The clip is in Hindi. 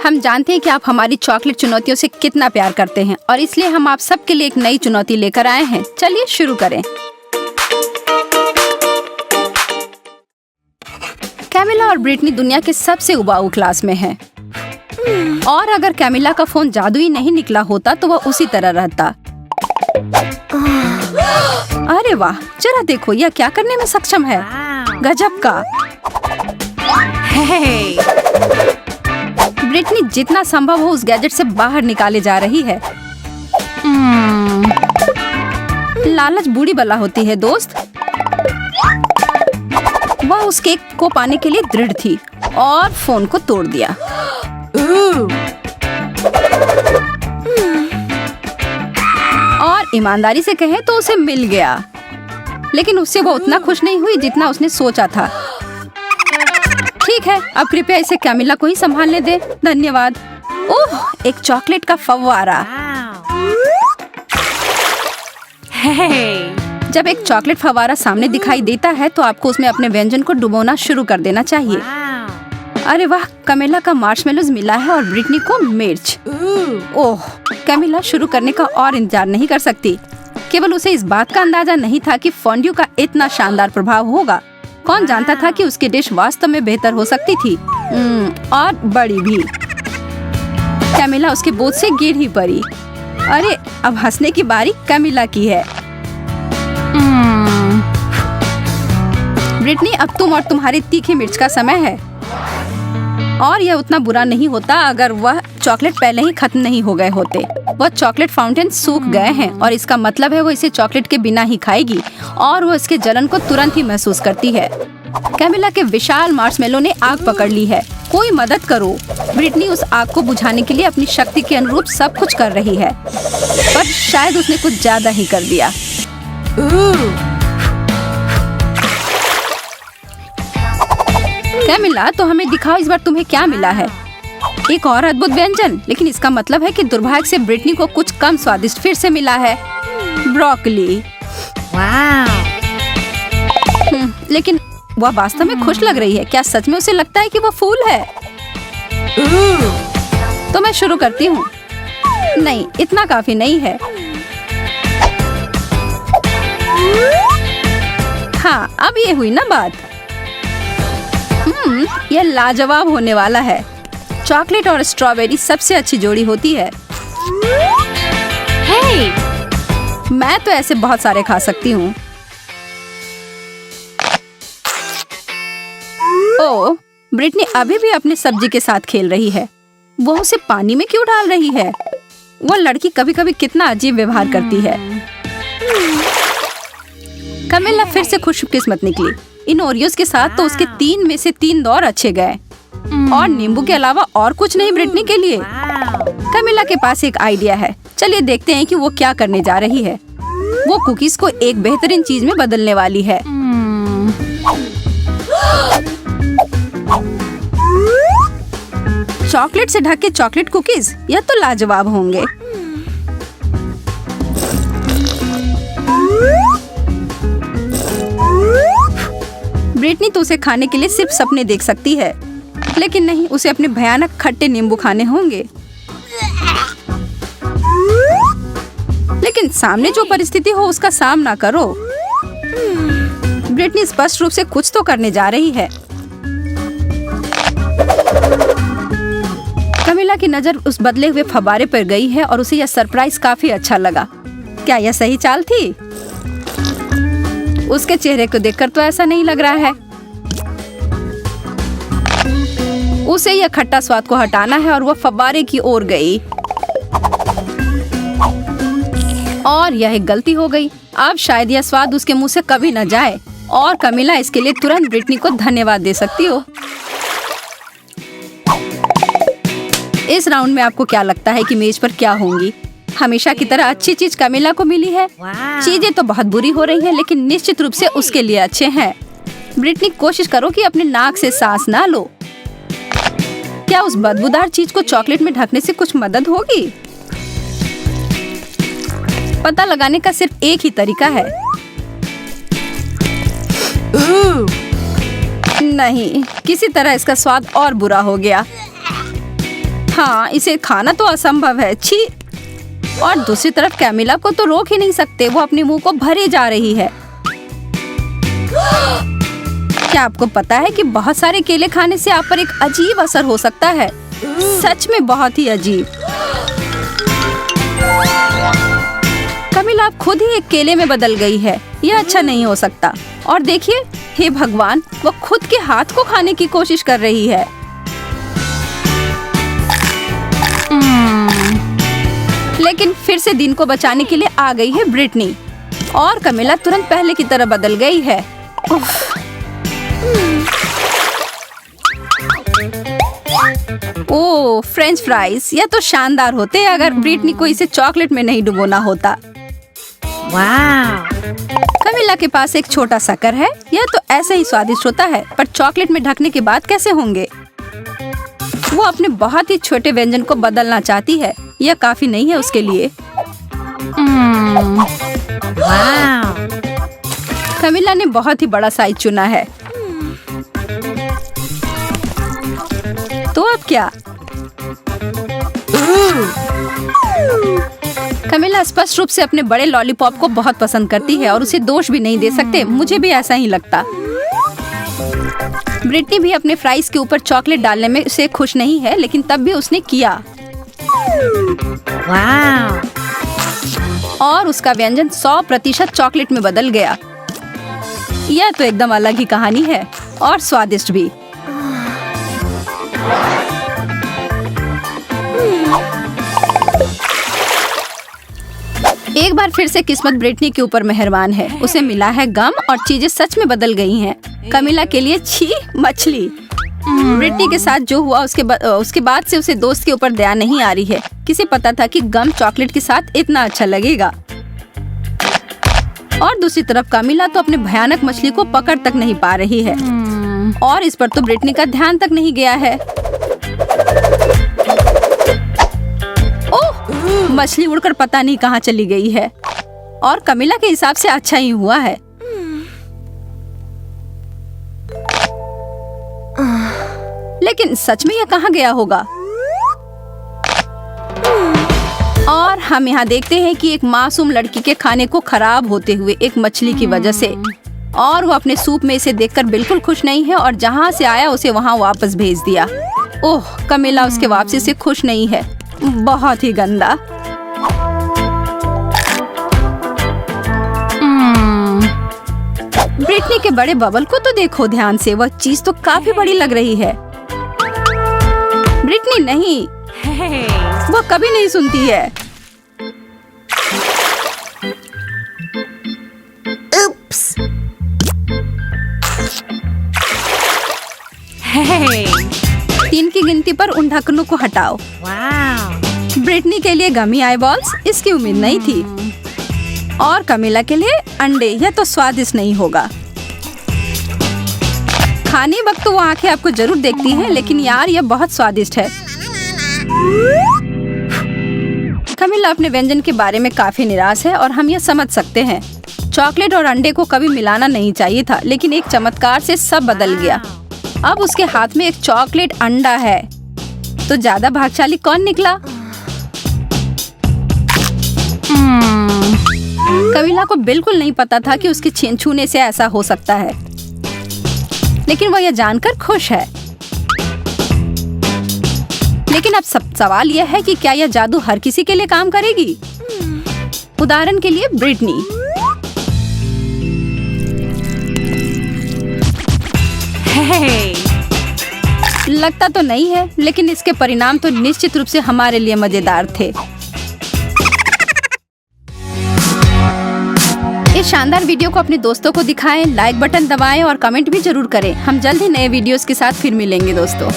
हम जानते हैं कि आप हमारी चॉकलेट चुनौतियों से कितना प्यार करते हैं और इसलिए हम आप सबके लिए एक नई चुनौती लेकर आए हैं। चलिए शुरू करें। कैमिला और ब्रिटनी दुनिया के सबसे उबाऊ क्लास में हैं। और अगर कैमिला का फोन जादुई नहीं निकला होता तो वह उसी तरह रहता। अरे वाह, जरा देखो यह क्या करने में सक्षम है। गजब का। ब्रिटनी जितना संभव हो उस गैजेट से बाहर निकाले जा रही है। लालच बूढ़ी बला होती है दोस्त। वह उस केक को पाने के लिए दृढ़ थी और फोन को तोड़ दिया। और ईमानदारी से कहें तो उसे मिल गया, लेकिन उससे वो उतना खुश नहीं हुई जितना उसने सोचा था। ठीक है, अब कृपया इसे कैमिला को ही संभालने दे। धन्यवाद। ओह, एक चॉकलेट का फव्वारा। जब एक चॉकलेट फव्वारा सामने दिखाई देता है तो आपको उसमें अपने व्यंजन को डुबोना शुरू कर देना चाहिए। अरे वाह, कैमिला का मार्शमेलोज मिला है और ब्रिटनी को मिर्च। ओह, कैमिला शुरू करने का और इंतजार नहीं कर सकती। केवल उसे इस बात का अंदाजा नहीं था कि फॉन्ड्यू का इतना शानदार प्रभाव होगा। कौन जानता था कि उसकी डिश वास्तव में बेहतर हो सकती थी, और बड़ी भी। कैमिला उसके बोझ से गिर ही पड़ी। अरे, अब हंसने की बारी कैमिला की है। ब्रिटनी, अब तुम और तुम्हारी तीखी मिर्च का समय है। और यह उतना बुरा नहीं होता अगर वह चॉकलेट पहले ही खत्म नहीं हो गए होते। वह चॉकलेट फाउंटेन सूख गए हैं और इसका मतलब है वो इसे चॉकलेट के बिना ही खाएगी और वो इसके जलन को तुरंत ही महसूस करती है। कैमिला के विशाल मार्शमेलो ने आग पकड़ ली है। कोई मदद करो। ब्रिटनी उस आग को बुझाने के लिए अपनी शक्ति के अनुरूप सब कुछ कर रही है, पर शायद उसने कुछ ज्यादा ही कर दिया। कैमिला, तो हमें दिखाओ इस बार तुम्हें क्या मिला है। एक और अद्भुत व्यंजन, लेकिन इसका मतलब है कि दुर्भाग्य से ब्रिटनी को कुछ कम स्वादिष्ट फिर से मिला है। ब्रोकली। लेकिन वह वास्तव में खुश लग रही है। क्या सच में उसे लगता है कि वह फूल है? तो मैं शुरू करती हूँ। नहीं, इतना काफी नहीं है। हाँ, अब ये हुई ना बात। यह लाजवाब होने वाला है। चॉकलेट और स्ट्रॉबेरी सबसे अच्छी जोड़ी होती है। मैं तो ऐसे बहुत सारे खा सकती हूँ। ओह, ब्रिटनी अभी भी अपनी सब्जी के साथ खेल रही है। वो उसे पानी में क्यों डाल रही है? वो लड़की कभी कभी कितना अजीब व्यवहार करती है। कैमिला फिर से खुशकिस्मत निकली। इन ओरियोज के साथ तो उसके 3 में से 3 दौर अच्छे गए, और नींबू के अलावा और कुछ नहीं ब्रिटनी के लिए। कैमिला के पास एक आइडिया है। चलिए देखते हैं कि वो क्या करने जा रही है। वो कुकीज को एक बेहतरीन चीज में बदलने वाली है। चॉकलेट से ढके चॉकलेट कुकीज, यह तो लाजवाब होंगे। ब्रिटनी तो उसे खाने के लिए सिर्फ सपने देख सकती है, लेकिन नहीं, उसे अपने भयानक खट्टे नींबू खाने होंगे। लेकिन सामने जो परिस्थिति हो उसका सामना करो। ब्रिटनी स्पष्ट रूप से कुछ तो करने जा रही है। कैमिला की नजर उस बदले हुए फव्वारे पर गई है और उसे यह सरप्राइज काफी अच्छा लगा। क्या यह सही चाल थी? उसके चेहरे को देखकर तो ऐसा नहीं लग रहा है। उसे यह खट्टा स्वाद को हटाना है और वह फव्वारे की ओर गई, और यह एक गलती हो गई। अब शायद यह स्वाद उसके मुंह से कभी न जाए, और कैमिला इसके लिए तुरंत ब्रिटनी को धन्यवाद दे सकती हो। इस राउंड में आपको क्या लगता है कि मेज पर क्या होंगी? हमेशा की तरह अच्छी चीज कैमिला को मिली है। चीजें तो बहुत बुरी हो रही हैं, लेकिन निश्चित रूप से उसके लिए अच्छे हैं। ब्रिटनी, कोशिश करो कि अपने नाक से सांस ना लो। क्या उस बदबूदार चीज को चॉकलेट में ढकने से कुछ मदद होगी? पता लगाने का सिर्फ एक ही तरीका है। नहीं, किसी तरह इसका स्वाद और बुरा हो गया। हाँ, इसे खाना तो असंभव है, छी। और दूसरी तरफ कैमिला को तो रोक ही नहीं सकते, वो अपने मुंह को भरे जा रही है। क्या आपको पता है कि बहुत सारे केले खाने से आप पर एक अजीब असर हो सकता है? सच में बहुत ही अजीब। कैमिला आप खुद ही एक केले में बदल गई है। यह अच्छा नहीं हो सकता। और देखिए, हे भगवान, वो खुद के हाथ को खाने की कोशिश कर रही है। लेकिन फिर से दिन को बचाने के लिए आ गई है ब्रिटनी और कैमिला तुरंत पहले की तरह बदल गई है। ओह, फ्रेंच फ्राइज, यह तो शानदार होते अगर ब्रिटनी को इसे चॉकलेट में नहीं डुबोना होता। कैमिला के पास एक छोटा शक्कर है। यह तो ऐसे ही स्वादिष्ट होता है, पर चॉकलेट में ढकने के बाद कैसे होंगे? वो अपने बहुत ही छोटे व्यंजन को बदलना चाहती है। यह काफी नहीं है उसके लिए। कैमिला ने बहुत ही बड़ा साइज चुना है। तो अब क्या? कैमिला स्पष्ट रूप से अपने बड़े लॉलीपॉप को बहुत पसंद करती है और उसे दोष भी नहीं दे सकते। मुझे भी ऐसा ही लगता। ब्रिटनी भी अपने फ्राइज के ऊपर चॉकलेट डालने में से खुश नहीं है, लेकिन तब भी उसने किया। और उसका व्यंजन 100% चॉकलेट में बदल गया। यह तो एकदम अलग ही कहानी है और स्वादिष्ट भी। एक बार फिर से किस्मत ब्रिटनी के ऊपर मेहरबान है। उसे मिला है गम और चीजें सच में बदल गई हैं। कैमिला के लिए छी, मछली। ब्रिटनी के साथ जो हुआ उसके बाद से उसे दोस्त के ऊपर दया नहीं आ रही है। किसे पता था कि गम चॉकलेट के साथ इतना अच्छा लगेगा। और दूसरी तरफ कैमिला तो अपने भयानक मछली को पकड़ तक नहीं पा रही है और इस पर तो ब्रिटनी का ध्यान तक नहीं गया है। ओह, मछली उड़कर पता नहीं कहाँ चली गई है। और कैमिला के हिसाब से अच्छा ही हुआ है। लेकिन सच में यह कहाँ गया होगा? और हम यहाँ देखते हैं कि एक मासूम लड़की के खाने को खराब होते हुए एक मछली की वजह से, और वो अपने सूप में इसे देखकर बिल्कुल खुश नहीं है और जहाँ से आया उसे वहाँ वापस भेज दिया। ओह, कैमिला उसके वापसी से खुश नहीं है। बहुत ही गंदा। ब्रिटनी के बड़े बबल को तो देखो ध्यान से, वह चीज तो काफी बड़ी लग रही है। ब्रिटनी नहीं, वो कभी नहीं सुनती है। Oops. 3 की गिनती पर उन ढक्कनों को हटाओ। ब्रिटनी के लिए गमी आई बॉल्स, इसकी उम्मीद नहीं थी। और कैमिला के लिए अंडे, यह तो स्वादिष्ट नहीं होगा। खाने वक्त तो वो आंखें आपको जरूर देखती हैं, लेकिन यार यह बहुत स्वादिष्ट है। कैमिला अपने व्यंजन के बारे में काफी निराश है और हम यह समझ सकते हैं। चॉकलेट और अंडे को कभी मिलाना नहीं चाहिए था, लेकिन एक चमत्कार से सब बदल गया। अब उसके हाथ में एक चॉकलेट अंडा है। तो ज्यादा भाग्यशाली कौन निकला? कैमिला को बिल्कुल नहीं पता था कि उसके छूने से ऐसा हो सकता है, लेकिन वो यह जानकर खुश है। लेकिन अब सवाल यह है कि क्या यह जादू हर किसी के लिए काम करेगी? उदाहरण के लिए ब्रिटनी। लगता तो नहीं है, लेकिन इसके परिणाम तो निश्चित रूप से हमारे लिए मजेदार थे। इस शानदार वीडियो को अपने दोस्तों को दिखाएं, लाइक बटन दबाएं और कमेंट भी जरूर करें। हम जल्द ही नए वीडियोस के साथ फिर मिलेंगे दोस्तों।